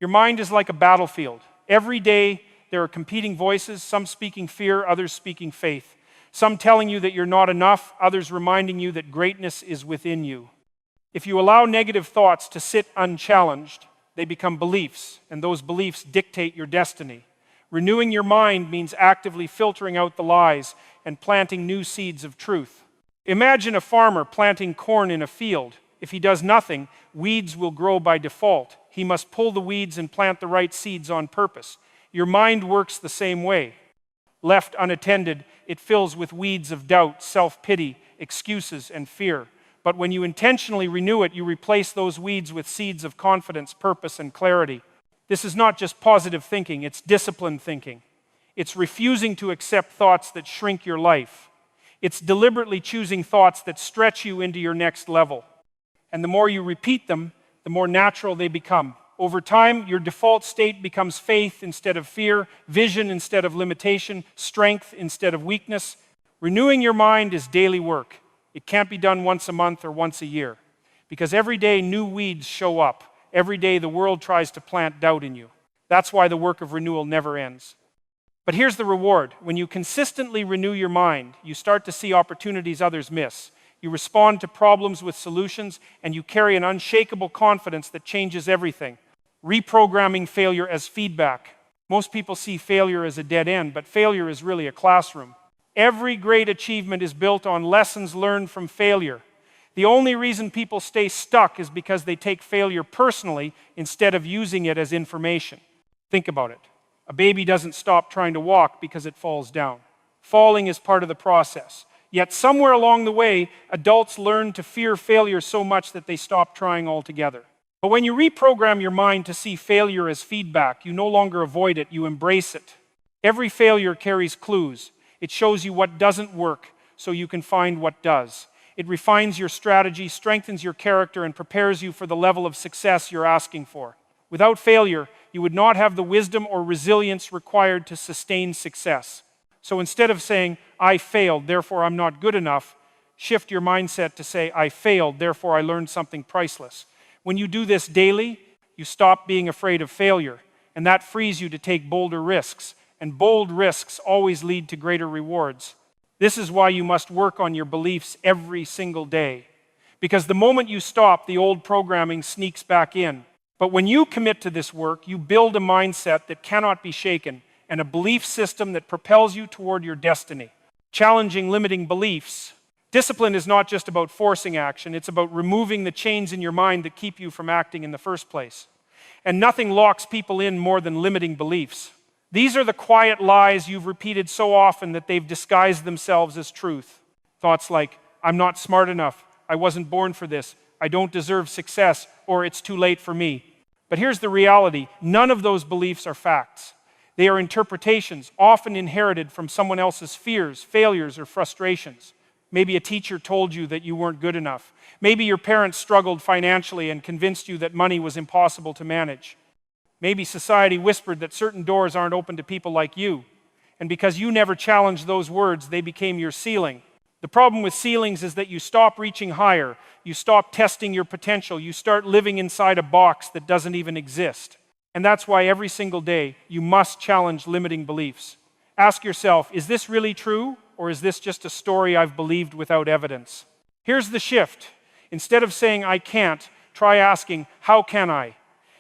Your mind is like a battlefield. Every day there are competing voices, some speaking fear, others speaking faith. Some telling you that you're not enough, others reminding you that greatness is within you. If you allow negative thoughts to sit unchallenged, they become beliefs, and those beliefs dictate your destiny. Renewing your mind means actively filtering out the lies and planting new seeds of truth. Imagine a farmer planting corn in a field. If he does nothing, weeds will grow by default. He must pull the weeds and plant the right seeds on purpose. Your mind works the same way. Left unattended, it fills with weeds of doubt, self-pity, excuses, and fear. But when you intentionally renew it, you replace those weeds with seeds of confidence, purpose, and clarity. This is not just positive thinking, it's disciplined thinking. It's refusing to accept thoughts that shrink your life. It's deliberately choosing thoughts that stretch you into your next level. And the more you repeat them, the more natural they become. Over time, your default state becomes faith instead of fear, vision instead of limitation, strength instead of weakness. Renewing your mind is daily work. It can't be done once a month or once a year, because every day new weeds show up. Every day the world tries to plant doubt in you. That's why the work of renewal never ends. But here's the reward. When you consistently renew your mind, you start to see opportunities others miss. You respond to problems with solutions, and you carry an unshakable confidence that changes everything. Reprogramming failure as feedback. Most people see failure as a dead end, but failure is really a classroom. Every great achievement is built on lessons learned from failure. The only reason people stay stuck is because they take failure personally instead of using it as information. Think about it. A baby doesn't stop trying to walk because it falls down. Falling is part of the process. Yet somewhere along the way, adults learn to fear failure so much that they stop trying altogether. But when you reprogram your mind to see failure as feedback, you no longer avoid it, you embrace it. Every failure carries clues. It shows you what doesn't work so you can find what does. It refines your strategy, strengthens your character, and prepares you for the level of success you're asking for. Without failure, you would not have the wisdom or resilience required to sustain success. So instead of saying, I failed, therefore I'm not good enough, shift your mindset to say, I failed, therefore I learned something priceless. When you do this daily, you stop being afraid of failure, and that frees you to take bolder risks. And bold risks always lead to greater rewards. This is why you must work on your beliefs every single day. Because the moment you stop, the old programming sneaks back in. But when you commit to this work, you build a mindset that cannot be shaken and a belief system that propels you toward your destiny. Challenging limiting beliefs. Discipline is not just about forcing action, it's about removing the chains in your mind that keep you from acting in the first place. And nothing locks people in more than limiting beliefs. These are the quiet lies you've repeated so often that they've disguised themselves as truth. Thoughts like, I'm not smart enough, I wasn't born for this, I don't deserve success, or it's too late for me. But here's the reality, none of those beliefs are facts. They are interpretations, often inherited from someone else's fears, failures, or frustrations. Maybe a teacher told you that you weren't good enough. Maybe your parents struggled financially and convinced you that money was impossible to manage. Maybe society whispered that certain doors aren't open to people like you. And because you never challenged those words, they became your ceiling. The problem with ceilings is that you stop reaching higher. You stop testing your potential. You start living inside a box that doesn't even exist. And that's why every single day you must challenge limiting beliefs. Ask yourself, is this really true? Or is this just a story I've believed without evidence? Here's the shift. Instead of saying, I can't, try asking, how can I?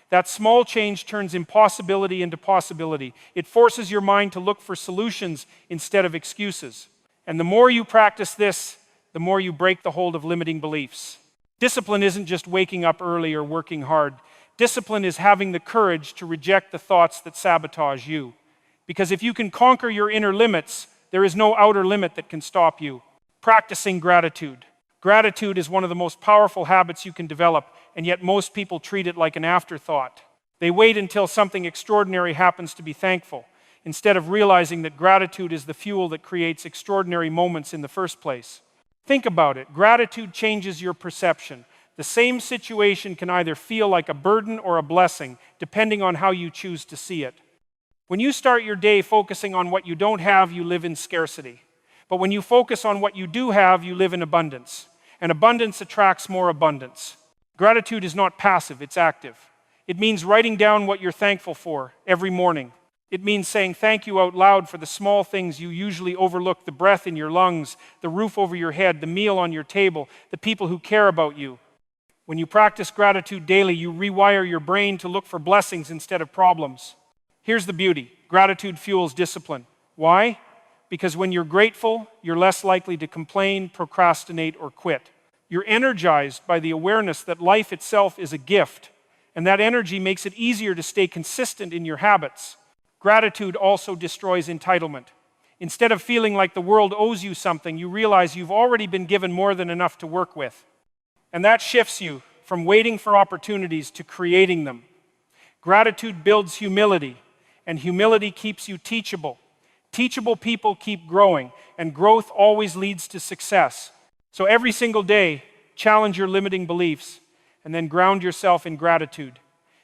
That small change turns impossibility into possibility. It forces your mind to look for solutions instead of excuses. And the more you practice this, the more you break the hold of limiting beliefs. Discipline isn't just waking up early or working hard. Discipline is having the courage to reject the thoughts that sabotage you. Because if you can conquer your inner limits, there is no outer limit that can stop you. Practicing gratitude. Gratitude is one of the most powerful habits you can develop, and yet most people treat it like an afterthought. They wait until something extraordinary happens to be thankful, instead of realizing that gratitude is the fuel that creates extraordinary moments in the first place. Think about it. Gratitude changes your perception. The same situation can either feel like a burden or a blessing, depending on how you choose to see it. When you start your day focusing on what you don't have, you live in scarcity. But when you focus on what you do have, you live in abundance. And abundance attracts more abundance. Gratitude is not passive, it's active. It means writing down what you're thankful for every morning. It means saying thank you out loud for the small things you usually overlook: the breath in your lungs, the roof over your head, the meal on your table, the people who care about you. When you practice gratitude daily, you rewire your brain to look for blessings instead of problems. Here's the beauty: gratitude fuels discipline. Why? Because when you're grateful, you're less likely to complain, procrastinate, or quit. You're energized by the awareness that life itself is a gift, and that energy makes it easier to stay consistent in your habits. Gratitude also destroys entitlement. Instead of feeling like the world owes you something, you realize you've already been given more than enough to work with. And that shifts you from waiting for opportunities to creating them. Gratitude builds humility, and humility keeps you teachable. Teachable people keep growing, and growth always leads to success. So every single day, challenge your limiting beliefs, and then ground yourself in gratitude.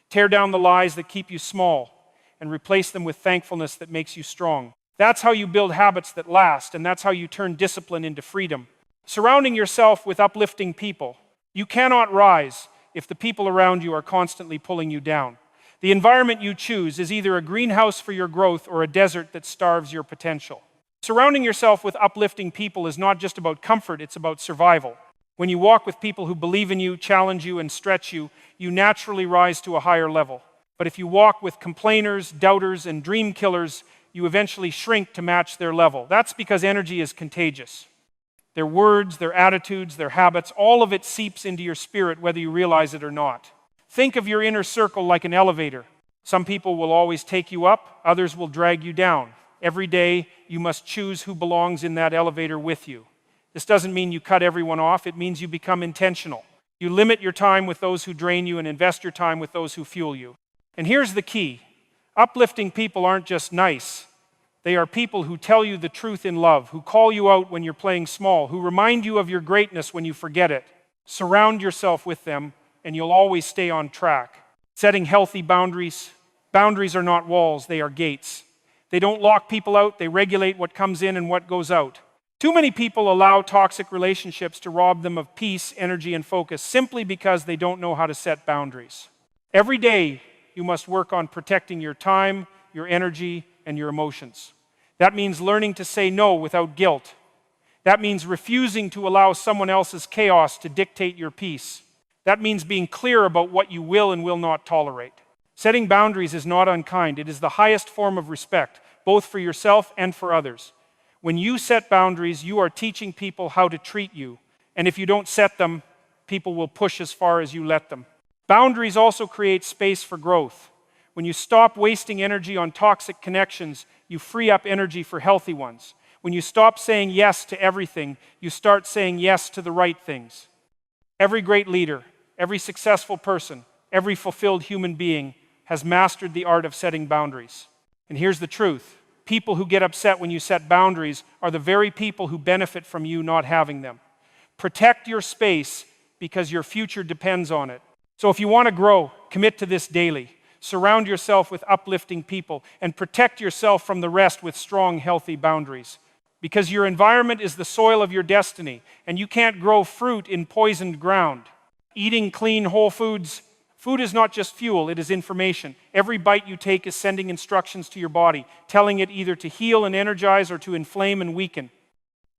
Tear down the lies that keep you small, and replace them with thankfulness that makes you strong. That's how you build habits that last, and that's how you turn discipline into freedom. Surrounding yourself with uplifting people. You cannot rise if the people around you are constantly pulling you down. The environment you choose is either a greenhouse for your growth or a desert that starves your potential. Surrounding yourself with uplifting people is not just about comfort, it's about survival. When you walk with people who believe in you, challenge you, and stretch you, you naturally rise to a higher level. But if you walk with complainers, doubters, and dream killers, you eventually shrink to match their level. That's because energy is contagious. Their words, their attitudes, their habits, all of it seeps into your spirit whether you realize it or not. Think of your inner circle like an elevator. Some people will always take you up, others will drag you down. Every day, you must choose who belongs in that elevator with you. This doesn't mean you cut everyone off, it means you become intentional. You limit your time with those who drain you and invest your time with those who fuel you. And here's the key: uplifting people aren't just nice. They are people who tell you the truth in love, who call you out when you're playing small, who remind you of your greatness when you forget it. Surround yourself with them, and you'll always stay on track. Setting healthy boundaries. Boundaries are not walls, they are gates. They don't lock people out, they regulate what comes in and what goes out. Too many people allow toxic relationships to rob them of peace, energy, and focus simply because they don't know how to set boundaries. Every day, you must work on protecting your time, your energy, and your emotions. That means learning to say no without guilt. That means refusing to allow someone else's chaos to dictate your peace. That means being clear about what you will and will not tolerate. Setting boundaries is not unkind. It is the highest form of respect, both for yourself and for others. When you set boundaries, you are teaching people how to treat you. And if you don't set them, people will push as far as you let them. Boundaries also create space for growth. When you stop wasting energy on toxic connections, you free up energy for healthy ones. When you stop saying yes to everything, you start saying yes to the right things. Every great leader, every successful person, every fulfilled human being has mastered the art of setting boundaries. And here's the truth: people who get upset when you set boundaries are the very people who benefit from you not having them. Protect your space because your future depends on it. So if you want to grow, commit to this daily. Surround yourself with uplifting people and protect yourself from the rest with strong, healthy boundaries. Because your environment is the soil of your destiny, and you can't grow fruit in poisoned ground. Eating clean, whole foods. Food is not just fuel, it is information. Every bite you take is sending instructions to your body, telling it either to heal and energize or to inflame and weaken.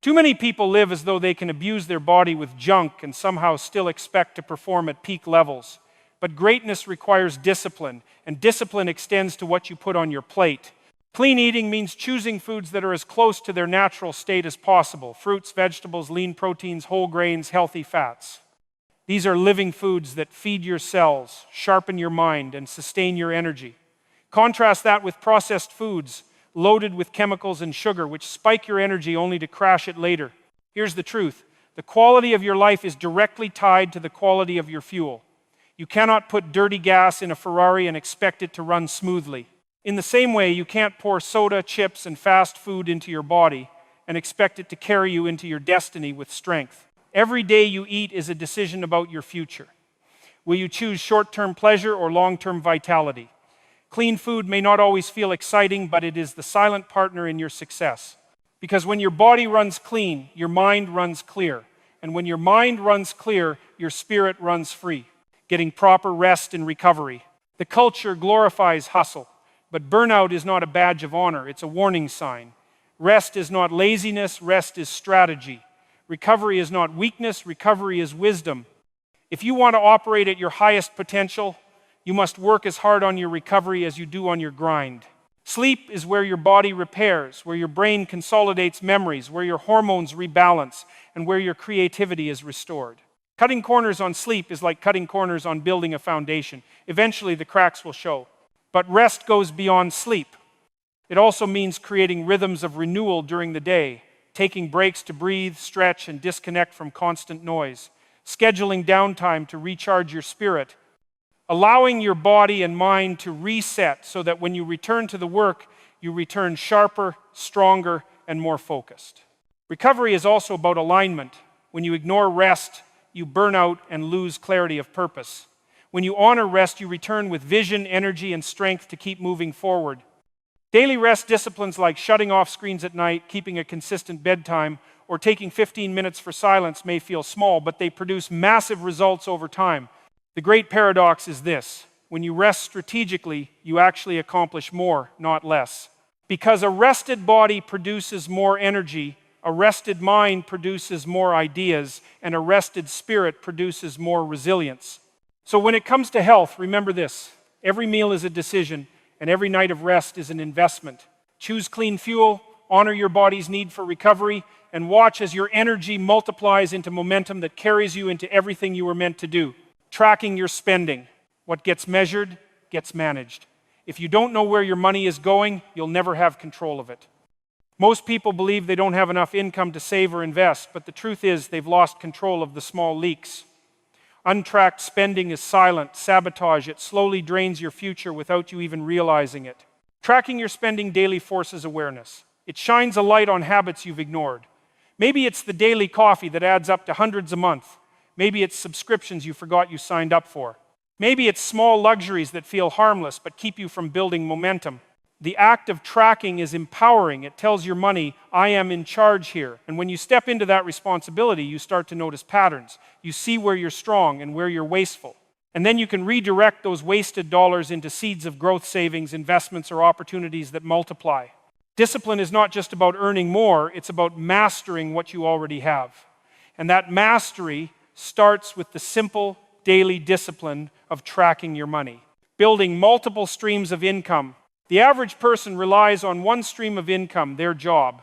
Too many people live as though they can abuse their body with junk and somehow still expect to perform at peak levels. But greatness requires discipline, and discipline extends to what you put on your plate. Clean eating means choosing foods that are as close to their natural state as possible: fruits, vegetables, lean proteins, whole grains, healthy fats. These are living foods that feed your cells, sharpen your mind, and sustain your energy. Contrast that with processed foods loaded with chemicals and sugar, which spike your energy only to crash it later. Here's the truth: the quality of your life is directly tied to the quality of your fuel. You cannot put dirty gas in a Ferrari and expect it to run smoothly. In the same way, you can't pour soda, chips, and fast food into your body and expect it to carry you into your destiny with strength. Every day you eat is a decision about your future. Will you choose short-term pleasure or long-term vitality? Clean food may not always feel exciting, but it is the silent partner in your success. Because when your body runs clean, your mind runs clear. And when your mind runs clear, your spirit runs free. Getting proper rest and recovery. The culture glorifies hustle, but burnout is not a badge of honor, it's a warning sign. Rest is not laziness, rest is strategy. Recovery is not weakness, recovery is wisdom. If you want to operate at your highest potential, you must work as hard on your recovery as you do on your grind. Sleep is where your body repairs, where your brain consolidates memories, where your hormones rebalance, and where your creativity is restored. Cutting corners on sleep is like cutting corners on building a foundation. Eventually, the cracks will show. But rest goes beyond sleep. It also means creating rhythms of renewal during the day, taking breaks to breathe, stretch, and disconnect from constant noise, scheduling downtime to recharge your spirit, allowing your body and mind to reset so that when you return to the work, you return sharper, stronger, and more focused. Recovery is also about alignment. When you ignore rest, you burn out and lose clarity of purpose. When you honor rest, you return with vision, energy, and strength to keep moving forward. Daily rest disciplines like shutting off screens at night, keeping a consistent bedtime, or taking 15 minutes for silence may feel small, but they produce massive results over time. The great paradox is this: when you rest strategically, you actually accomplish more, not less. Because a rested body produces more energy, a rested mind produces more ideas, and a rested spirit produces more resilience. So when it comes to health, remember this: every meal is a decision, and every night of rest is an investment. Choose clean fuel, honor your body's need for recovery, and watch as your energy multiplies into momentum that carries you into everything you were meant to do. Tracking your spending. What gets measured gets managed. If you don't know where your money is going, you'll never have control of it. Most people believe they don't have enough income to save or invest, but the truth is they've lost control of the small leaks. Untracked spending is silent sabotage. It slowly drains your future without you even realizing it. Tracking your spending daily forces awareness. It shines a light on habits you've ignored. Maybe it's the daily coffee that adds up to hundreds a month. Maybe it's subscriptions you forgot you signed up for. Maybe it's small luxuries that feel harmless but keep you from building momentum. The act of tracking is empowering. It tells your money, I am in charge here. And when you step into that responsibility, you start to notice patterns. You see where you're strong and where you're wasteful. And then you can redirect those wasted dollars into seeds of growth savings, investments, or opportunities that multiply. Discipline is not just about earning more, it's about mastering what you already have. And that mastery starts with the simple daily discipline of tracking your money. Building multiple streams of income. The average person relies on one stream of income, their job.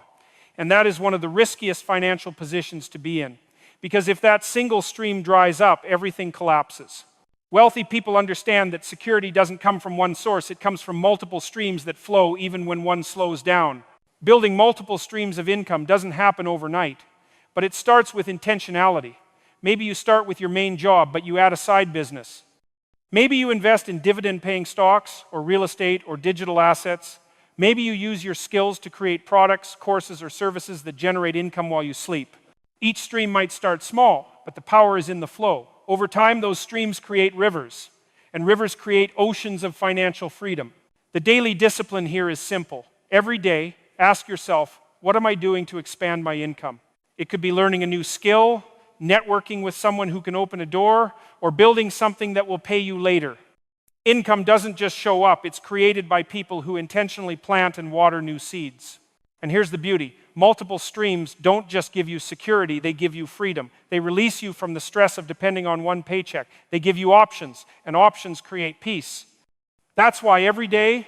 And that is one of the riskiest financial positions to be in. Because if that single stream dries up, everything collapses. Wealthy people understand that security doesn't come from one source, it comes from multiple streams that flow even when one slows down. Building multiple streams of income doesn't happen overnight, but it starts with intentionality. Maybe you start with your main job, but you add a side business. Maybe you invest in dividend-paying stocks or real estate or digital assets. Maybe you use your skills to create products, courses, or services that generate income while you sleep. Each stream might start small, but the power is in the flow. Over time, those streams create rivers, and rivers create oceans of financial freedom. The daily discipline here is simple. Every day, ask yourself, what am I doing to expand my income? It could be learning a new skill, networking with someone who can open a door, or building something that will pay you later. Income doesn't just show up, it's created by people who intentionally plant and water new seeds. And here's the beauty. Multiple streams don't just give you security, they give you freedom. They release you from the stress of depending on one paycheck. They give you options, and options create peace. That's why every day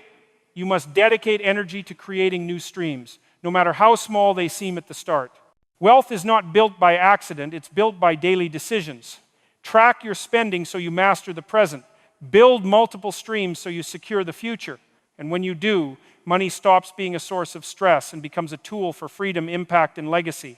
you must dedicate energy to creating new streams, no matter how small they seem at the start. Wealth is not built by accident, it's built by daily decisions. Track your spending so you master the present. Build multiple streams so you secure the future. And when you do, money stops being a source of stress and becomes a tool for freedom, impact, and legacy.